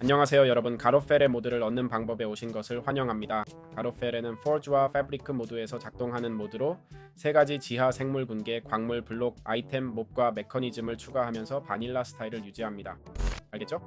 안녕하세요 여러분. 가로펠의 모드를 얻는 방법에 오신 것을 환영합니다. 가로펠에는 포즈와 패브리크 모두에서 작동하는 모드로 세 가지 지하 생물 군계, 광물, 블록, 아이템, 몹과 메커니즘을 추가하면서 바닐라 스타일을 유지합니다. 알겠죠?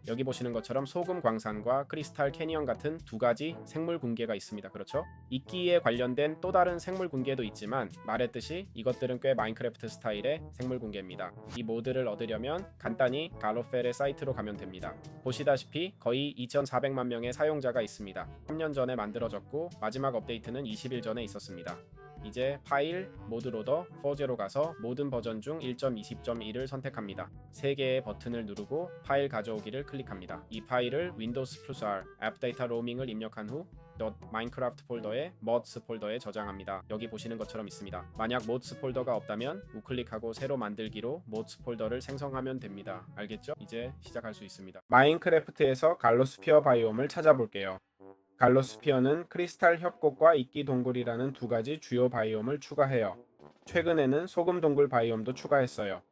여기 보시는 것처럼 소금 광산과 크리스탈 캐니언 같은 두 가지 생물 군계가 있습니다. 그렇죠? 이끼에 관련된 또 다른 생물 군계도 있지만 말했듯이 이것들은 꽤 마인크래프트 스타일의 생물 군계입니다. 이 모드를 얻으려면 간단히 가로펠의 사이트로 가면 됩니다. 보시다시피 거의 2,400만 명의 사용자가 있습니다. 3년 전에 만들어졌고 마지막 업데이트는 20일 전에 있었습니다. 이제 파일, 모드로더, 포제로 가서 모든 버전 중 1.20.1을 선택합니다. 3개의 버튼을 누르고 파일 가져오기를 클릭합니다. 이 파일을 윈도우스 플러스 R 앱 데이터 로밍을 입력한 후 .minecraft 폴더에 mods 폴더에 저장합니다. 여기 보시는 것처럼 있습니다. 만약 mods 폴더가 없다면 우클릭하고 새로 만들기로 mods 폴더를 생성하면 됩니다. 알겠죠? 이제 시작할 수 있습니다. 마인크래프트에서 갈로스피어 바이옴을 찾아볼게요. 갈로스피어는 크리스탈 협곡과 이끼 동굴이라는 두 가지 주요 바이옴을 추가해요. 최근에는 소금 동굴 바이옴도 추가했어요.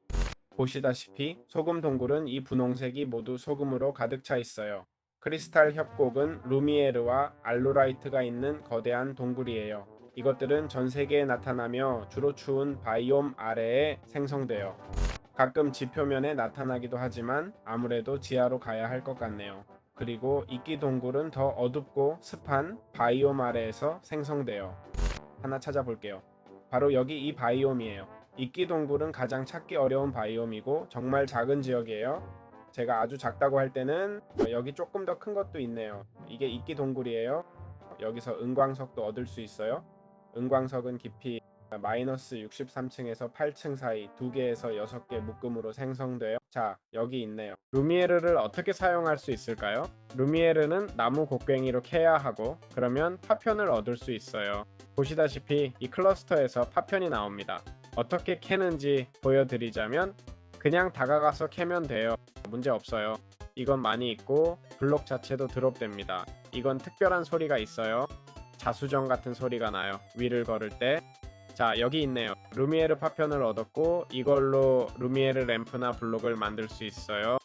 보시다시피 소금 동굴은 이 분홍색이 모두 소금으로 가득 차 있어요. 크리스탈 협곡은 루미에르와 알로라이트가 있는 거대한 동굴이에요. 이것들은 전 세계에 나타나며 주로 추운 바이옴 아래에 생성돼요. 가끔 지표면에 나타나기도 하지만 아무래도 지하로 가야 할 것 같네요. 그리고 이끼 동굴은 더 어둡고 습한 바이옴 아래에서 생성돼요. 하나 찾아볼게요. 바로 여기 이 바이옴이에요. 이끼 동굴은 가장 찾기 어려운 바이옴이고 정말 작은 지역이에요. 제가 아주 작다고 할 때는 여기 조금 더 큰 것도 있네요. 이게 이끼 동굴이에요. 여기서 은광석도 얻을 수 있어요. 은광석은 깊이 마이너스 63층에서 8층 사이 2개에서 6개 묶음으로 생성돼요. 자, 여기 있네요. 루미에르를 어떻게 사용할 수 있을까요? 루미에르는 나무 곡괭이로 캐야 하고 그러면 파편을 얻을 수 있어요. 보시다시피 이 클러스터에서 파편이 나옵니다. 어떻게 캐는지 보여드리자면 그냥 다가가서 캐면 돼요. 문제 없어요. 이건 많이 있고 블록 자체도 드롭됩니다. 이건 특별한 소리가 있어요. 자수정 같은 소리가 나요. 위를 걸을 때. 자, 여기 있네요. 루미에르 파편을 얻었고 이걸로 루미에르 램프나 블록을 만들 수 있어요.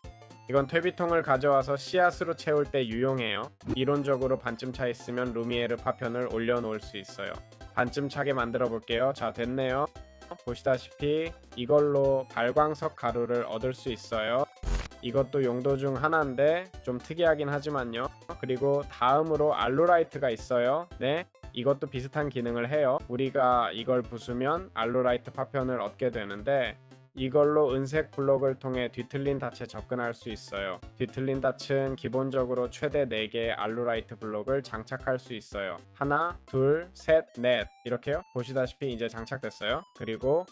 이건 퇴비통을 가져와서 씨앗으로 채울 때 유용해요. 이론적으로 반쯤 차 있으면 루미에르 파편을 올려놓을 수 있어요. 반쯤 차게 만들어 볼게요. 자, 됐네요. 보시다시피 이걸로 발광석 가루를 얻을 수 있어요. 이것도 용도 중 하나인데 좀 특이하긴 하지만요. 그리고 다음으로 알로라이트가 있어요. 네, 이것도 비슷한 기능을 해요. 우리가 이걸 부수면 알로라이트 파편을 얻게 되는데 이걸로 은색 블록을 통해 뒤틀린 닻에 접근할 수 있어요. 뒤틀린 닻은 기본적으로 최대 4개의 알로라이트 블록을 장착할 수 있어요. 하나, 둘, 셋, 넷 이렇게요. 보시다시피 이제 장착됐어요. 그리고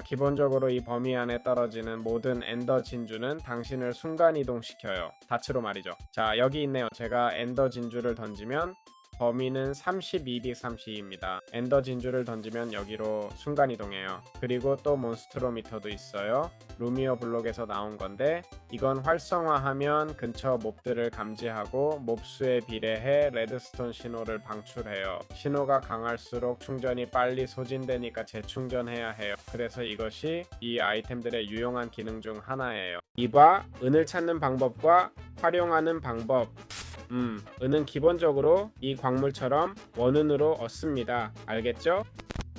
기본적으로 이 범위 안에 떨어지는 모든 엔더 진주는 당신을 순간이동시켜요. 닻으로 말이죠. 자, 여기 있네요. 제가 엔더 진주를 던지면 범위는 32-32입니다. 엔더 진주를 던지면 여기로 순간이동해요. 그리고 또 몬스트로미터도 있어요. 루미어 블록에서 나온 건데 이건 활성화하면 근처 몹들을 감지하고 몹수에 비례해 레드스톤 신호를 방출해요. 신호가 강할수록 충전이 빨리 소진되니까 재충전해야 해요. 그래서 이것이 이 아이템들의 유용한 기능 중 하나예요. 이봐, 은을 찾는 방법과 활용하는 방법. 은은 기본적으로 이 광물처럼 원은으로 얻습니다. 알겠죠?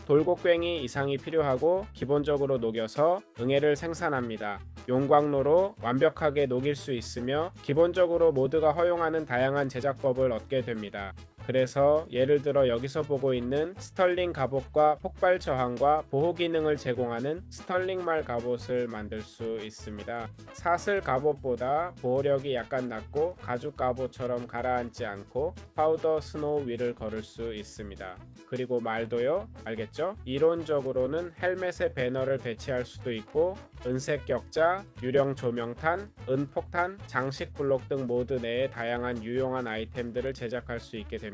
돌곡괭이 이상이 필요하고 기본적으로 녹여서 응애를 생산합니다. 용광로로 완벽하게 녹일 수 있으며 기본적으로 모드가 허용하는 다양한 제작법을 얻게 됩니다. 그래서 예를 들어 여기서 보고 있는 스털링 갑옷과 폭발 저항과 보호 기능을 제공하는 스털링말 갑옷을 만들 수 있습니다. 사슬 갑옷보다 보호력이 약간 낮고 가죽 갑옷처럼 가라앉지 않고 파우더 스노우 위를 걸을 수 있습니다. 그리고 말도요. 알겠죠? 이론적으로는 헬멧에 배너를 배치할 수도 있고 은색 격자, 유령 조명탄, 은폭탄, 장식 블록 등 모드 내에 다양한 유용한 아이템들을 제작할 수 있게 됩니다.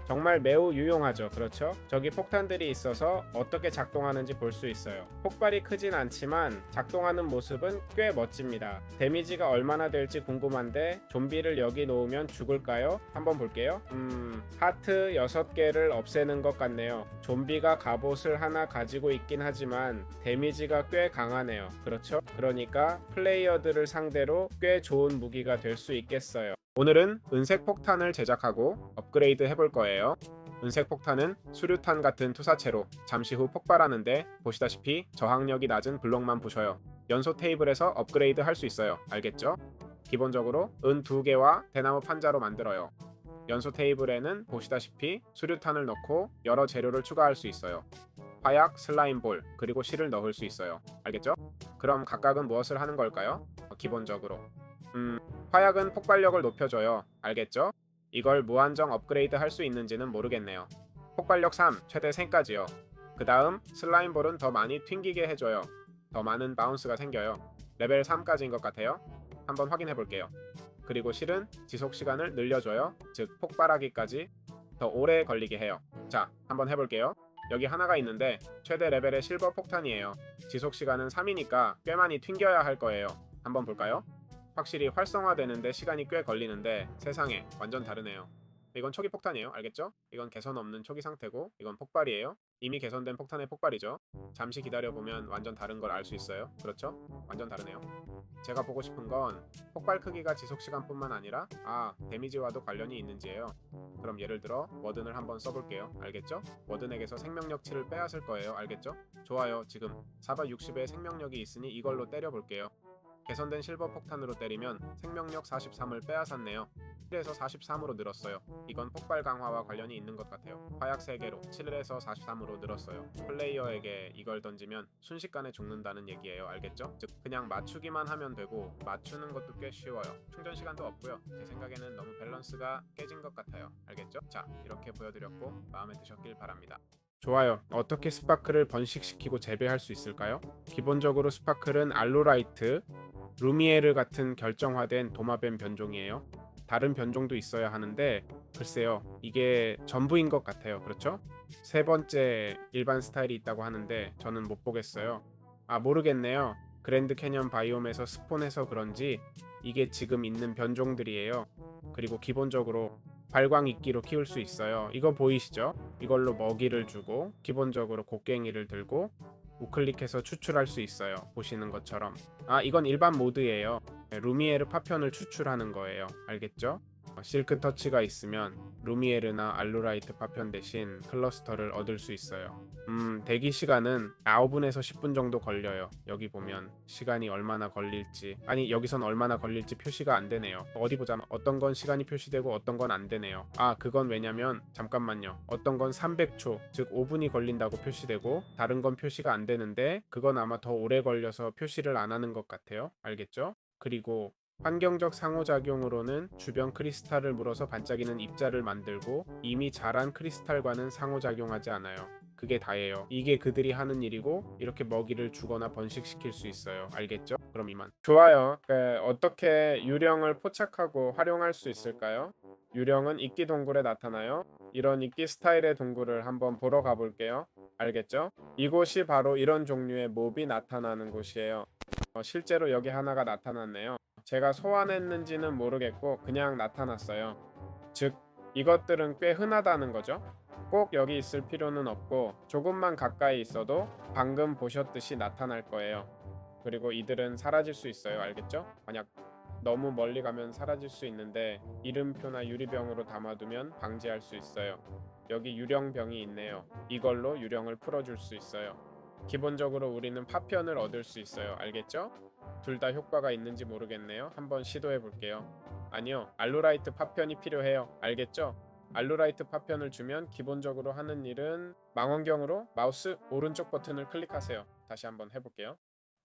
정말 매우 유용하죠. 그렇죠? 저기 폭탄들이 있어서 어떻게 작동하는지 볼 수 있어요. 폭발이 크진 않지만 작동하는 모습은 꽤 멋집니다. 데미지가 얼마나 될지 궁금한데 좀비를 여기 놓으면 죽을까요? 한번 볼게요. 하트 6개를 없애는 것 같네요. 좀비가 갑옷을 하나 가지고 있긴 하지만 데미지가 꽤 강하네요. 그렇죠? 그러니까 플레이어들을 상대로 꽤 좋은 무기가 될 수 있겠어요. 오늘은 은색 폭탄을 제작하고 업그레이드 해볼 거예요. 은색 폭탄은 수류탄 같은 투사체로 잠시 후 폭발하는데 보시다시피 저항력이 낮은 블록만 부셔요. 연소 테이블에서 업그레이드 할 수 있어요. 알겠죠? 기본적으로 은 2개와 대나무 판자로 만들어요. 연소 테이블에는 보시다시피 수류탄을 넣고 여러 재료를 추가할 수 있어요. 화약, 슬라임볼, 그리고 실을 넣을 수 있어요. 알겠죠? 그럼 각각은 무엇을 하는 걸까요? 기본적으로 화약은 폭발력을 높여줘요. 알겠죠? 이걸 무한정 업그레이드 할 수 있는지는 모르겠네요. 폭발력 3, 최대 3까지요. 그 다음 슬라임볼은 더 많이 튕기게 해줘요. 더 많은 바운스가 생겨요. 레벨 3까지인 것 같아요. 한번 확인해 볼게요. 그리고 실은 지속 시간을 늘려줘요. 즉 폭발하기까지 더 오래 걸리게 해요. 자, 한번 해볼게요. 여기 하나가 있는데 최대 레벨의 실버 폭탄이에요. 지속 시간은 3이니까 꽤 많이 튕겨야 할 거예요. 한번 볼까요? 확실히 활성화되는데 시간이 꽤 걸리는데 세상에 완전 다르네요. 이건 초기 폭탄이에요. 알겠죠? 이건 개선 없는 초기 상태고 이건 폭발이에요. 이미 개선된 폭탄의 폭발이죠. 잠시 기다려보면 완전 다른 걸 알 수 있어요. 그렇죠? 완전 다르네요. 제가 보고 싶은 건 폭발 크기가 지속 시간뿐만 아니라 데미지와도 관련이 있는지예요. 그럼 예를 들어 워든을 한번 써볼게요. 알겠죠? 워든에게서 생명력치를 빼앗을 거예요. 알겠죠? 좋아요. 지금 460의 생명력이 있으니 이걸로 때려볼게요. 개선된 실버 폭탄으로 때리면 생명력 43을 빼앗았네요. 7에서 43으로 늘었어요. 이건 폭발 강화와 관련이 있는 것 같아요. 화약 3개로 7에서 43으로 늘었어요. 플레이어에게 이걸 던지면 순식간에 죽는다는 얘기예요. 알겠죠? 즉 그냥 맞추기만 하면 되고 맞추는 것도 꽤 쉬워요. 충전 시간도 없고요. 제 생각에는 너무 밸런스가 깨진 것 같아요. 알겠죠? 자, 이렇게 보여드렸고 마음에 드셨길 바랍니다. 좋아요. 어떻게 스파클을 번식시키고 재배할 수 있을까요? 기본적으로 스파클은 알로라이트, 루미에르 같은 결정화된 도마뱀 변종이에요. 다른 변종도 있어야 하는데 글쎄요, 이게 전부인 것 같아요. 그렇죠? 세 번째 일반 스타일이 있다고 하는데 저는 못 보겠어요. 모르겠네요. 그랜드 캐년 바이옴에서 스폰해서 그런지 이게 지금 있는 변종들이에요. 그리고 기본적으로 발광 이끼로 키울 수 있어요. 이거 보이시죠? 이걸로 먹이를 주고 기본적으로 곡괭이를 들고 우클릭해서 추출할 수 있어요. 보시는 것처럼. 이건 일반 모드예요. 루미에르 파편을 추출하는 거예요. 알겠죠? 실크 터치가 있으면 루미에르나 알루라이트 파편 대신 클러스터를 얻을 수 있어요. 대기 시간은 9분에서 10분 정도 걸려요. 여기 보면 시간이 얼마나 걸릴지, 여기선 얼마나 걸릴지 표시가 안 되네요. 어디 보자. 어떤 건 시간이 표시되고 어떤 건 안 되네요. 그건 왜냐면 잠깐만요. 어떤 건 300초, 즉 5분이 걸린다고 표시되고 다른 건 표시가 안 되는데 그건 아마 더 오래 걸려서 표시를 안 하는 것 같아요. 알겠죠? 그리고 환경적 상호작용으로는 주변 크리스탈을 물어서 반짝이는 입자를 만들고 이미 자란 크리스탈과는 상호작용하지 않아요. 그게 다예요. 이게 그들이 하는 일이고 이렇게 먹이를 주거나 번식시킬 수 있어요. 알겠죠? 그럼 이만. 좋아요. 어떻게 유령을 포착하고 활용할 수 있을까요? 유령은 이끼 동굴에 나타나요. 이런 이끼 스타일의 동굴을 한번 보러 가볼게요. 알겠죠? 이곳이 바로 이런 종류의 몹이 나타나는 곳이에요. 실제로 여기 하나가 나타났네요. 제가 소환했는지는 모르겠고 그냥 나타났어요. 즉 이것들은 꽤 흔하다는 거죠. 꼭 여기 있을 필요는 없고 조금만 가까이 있어도 방금 보셨듯이 나타날 거예요. 그리고 이들은 사라질 수 있어요. 알겠죠? 만약 너무 멀리 가면 사라질 수 있는데 이름표나 유리병으로 담아두면 방지할 수 있어요. 여기 유령병이 있네요. 이걸로 유령을 풀어줄 수 있어요. 기본적으로 우리는 파편을 얻을 수 있어요. 알겠죠? 둘 다 효과가 있는지 모르겠네요. 한번 시도해 볼게요. 아니요, 알로라이트 파편이 필요해요. 알겠죠? 알로라이트 파편을 주면 기본적으로 하는 일은 망원경으로 마우스 오른쪽 버튼을 클릭하세요. 다시 한번 해볼게요.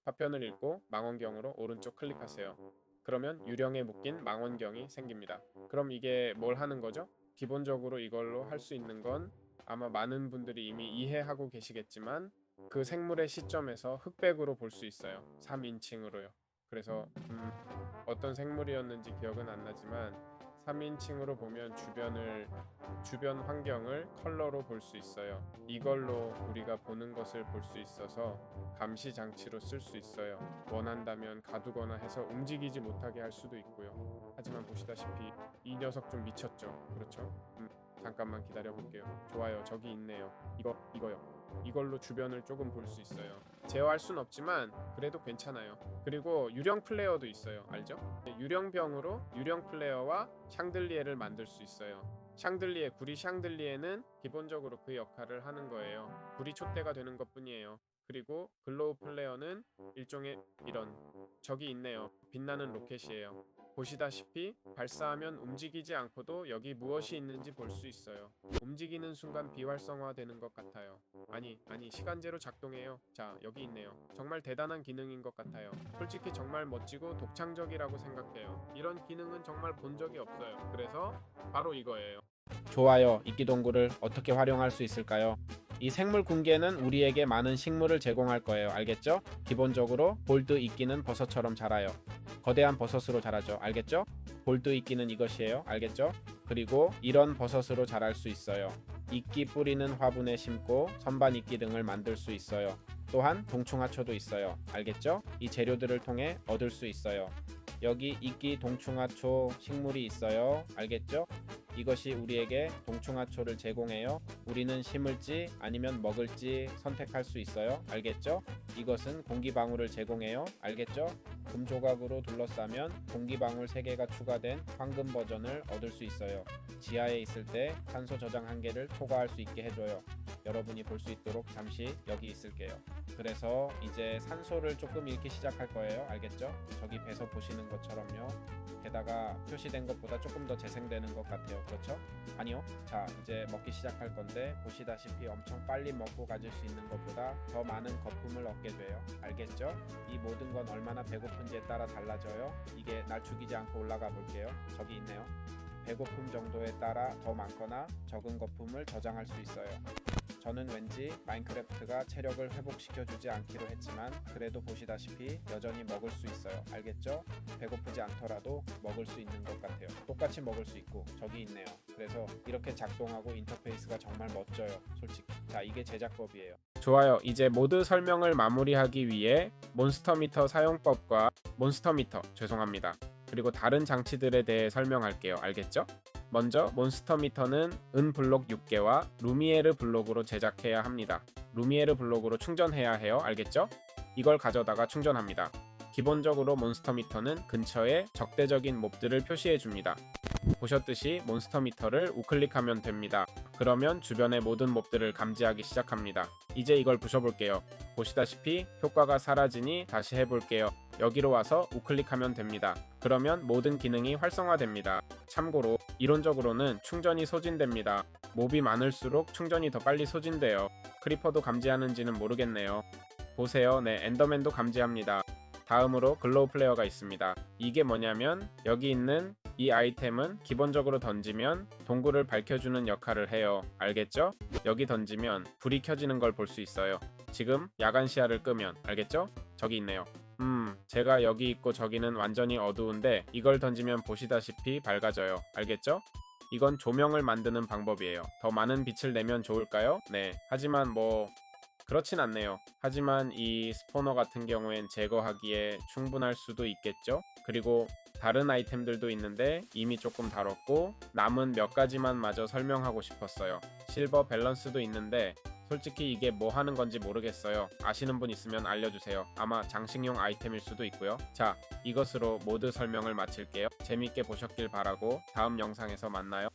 파편을 읽고 망원경으로 오른쪽 클릭하세요. 그러면 유령에 묶인 망원경이 생깁니다. 그럼 이게 뭘 하는 거죠? 기본적으로 이걸로 할 수 있는 건 아마 많은 분들이 이미 이해하고 계시겠지만 그 생물의 시점에서 흑백으로 볼 수 있어요. 3인칭으로요. 그래서 어떤 생물이었는지 기억은 안 나지만 3인칭으로 보면 주변 환경을 컬러로 볼 수 있어요. 이걸로 우리가 보는 것을 볼 수 있어서 감시 장치로 쓸 수 있어요. 원한다면 가두거나 해서 움직이지 못하게 할 수도 있고요. 하지만 보시다시피 이 녀석 좀 미쳤죠. 그렇죠? 잠깐만 기다려 볼게요. 좋아요. 저기 있네요. 이거요. 이걸로 주변을 조금 볼 수 있어요. 제어할 순 없지만 그래도 괜찮아요. 그리고 유령 플레이어도 있어요. 알죠? 유령병으로 유령 플레이어와 샹들리에를 만들 수 있어요. 샹들리에, 구리 샹들리에는 기본적으로 그 역할을 하는 거예요. 불이 촛대가 되는 것뿐이에요. 그리고 글로우 플레이어는 일종의 이런 적이 있네요. 빛나는 로켓이에요. 보시다시피 발사하면 움직이지 않고도 여기 무엇이 있는지 볼 수 있어요. 움직이는 순간 비활성화되는 것 같아요. 아니 시간제로 작동해요. 자, 여기 있네요. 정말 대단한 기능인 것 같아요. 솔직히 정말 멋지고 독창적이라고 생각해요. 이런 기능은 정말 본 적이 없어요. 그래서 바로 이거예요. 좋아요. 이끼동굴을 어떻게 활용할 수 있을까요? 이 생물 군계는 우리에게 많은 식물을 제공할 거예요. 알겠죠? 기본적으로 볼드 이끼는 버섯처럼 자라요. 거대한 버섯으로 자라죠. 알겠죠? 볼드 이끼는 이것이에요. 알겠죠? 그리고 이런 버섯으로 자랄 수 있어요. 이끼 뿌리는 화분에 심고 선반 이끼 등을 만들 수 있어요. 또한 동충하초도 있어요. 알겠죠? 이 재료들을 통해 얻을 수 있어요. 여기 이끼 동충하초 식물이 있어요. 알겠죠? 이것이 우리에게 동충하초를 제공해요. 우리는 심을지 아니면 먹을지 선택할 수 있어요. 알겠죠? 이것은 공기방울을 제공해요. 알겠죠? 금조각으로 둘러싸면 공기방울 3개가 추가된 황금 버전을 얻을 수 있어요. 지하에 있을 때 산소 저장 한계를 초과할 수 있게 해줘요. 여러분이 볼 수 있도록 잠시 여기 있을게요. 그래서 이제 산소를 조금 잃기 시작할 거예요. 알겠죠? 저기 배서 보시는 것처럼요. 게다가 표시된 것보다 조금 더 재생되는 것 같아요. 그렇죠? 아니요. 자, 이제 먹기 시작할 건데 보시다시피 엄청 빨리 먹고 가질 수 있는 것보다 더 많은 거품을 얻게 돼요. 알겠죠? 이 모든 건 얼마나 배고픈지에 따라 달라져요. 이게 날 죽이지 않고 올라가 볼게요. 저기 있네요. 배고픔 정도에 따라 더 많거나 적은 거품을 저장할 수 있어요. 저는 왠지 마인크래프트가 체력을 회복시켜주지 않기로 했지만 그래도 보시다시피 여전히 먹을 수 있어요. 알겠죠? 배고프지 않더라도 먹을 수 있는 것 같아요. 똑같이 먹을 수 있고 저기 있네요. 그래서 이렇게 작동하고 인터페이스가 정말 멋져요. 솔직히. 자, 이게 제작법이에요. 좋아요. 이제 모드 설명을 마무리하기 위해 몬스터미터 사용법과 죄송합니다. 그리고 다른 장치들에 대해 설명할게요. 알겠죠? 먼저 몬스터미터는 은 블록 6개와 루미에르 블록으로 제작해야 합니다. 루미에르 블록으로 충전해야 해요. 알겠죠? 이걸 가져다가 충전합니다. 기본적으로 몬스터미터는 근처에 적대적인 몹들을 표시해 줍니다. 보셨듯이 몬스터미터를 우클릭하면 됩니다. 그러면 주변의 모든 몹들을 감지하기 시작합니다. 이제 이걸 부셔볼게요. 보시다시피 효과가 사라지니 다시 해볼게요. 여기로 와서 우클릭하면 됩니다. 그러면 모든 기능이 활성화됩니다. 참고로 이론적으로는 충전이 소진됩니다. 몹이 많을수록 충전이 더 빨리 소진돼요. 크리퍼도 감지하는지는 모르겠네요. 보세요. 네, 엔더맨도 감지합니다. 다음으로 글로우 플레이어가 있습니다. 이게 뭐냐면 여기 있는 이 아이템은 기본적으로 던지면 동굴을 밝혀주는 역할을 해요. 알겠죠? 여기 던지면 불이 켜지는 걸 볼 수 있어요. 지금 야간 시야를 끄면 알겠죠? 저기 있네요. 제가 여기 있고 저기는 완전히 어두운데 이걸 던지면 보시다시피 밝아져요. 알겠죠? 이건 조명을 만드는 방법이에요. 더 많은 빛을 내면 좋을까요? 네. 하지만 그렇진 않네요. 하지만 이 스포너 같은 경우엔 제거하기에 충분할 수도 있겠죠? 그리고 다른 아이템들도 있는데 이미 조금 다뤘고 남은 몇 가지만 마저 설명하고 싶었어요. 실버 밸런스도 있는데 솔직히 이게 뭐 하는 건지 모르겠어요. 아시는 분 있으면 알려주세요. 아마 장식용 아이템일 수도 있고요. 자, 이것으로 모드 설명을 마칠게요. 재밌게 보셨길 바라고 다음 영상에서 만나요.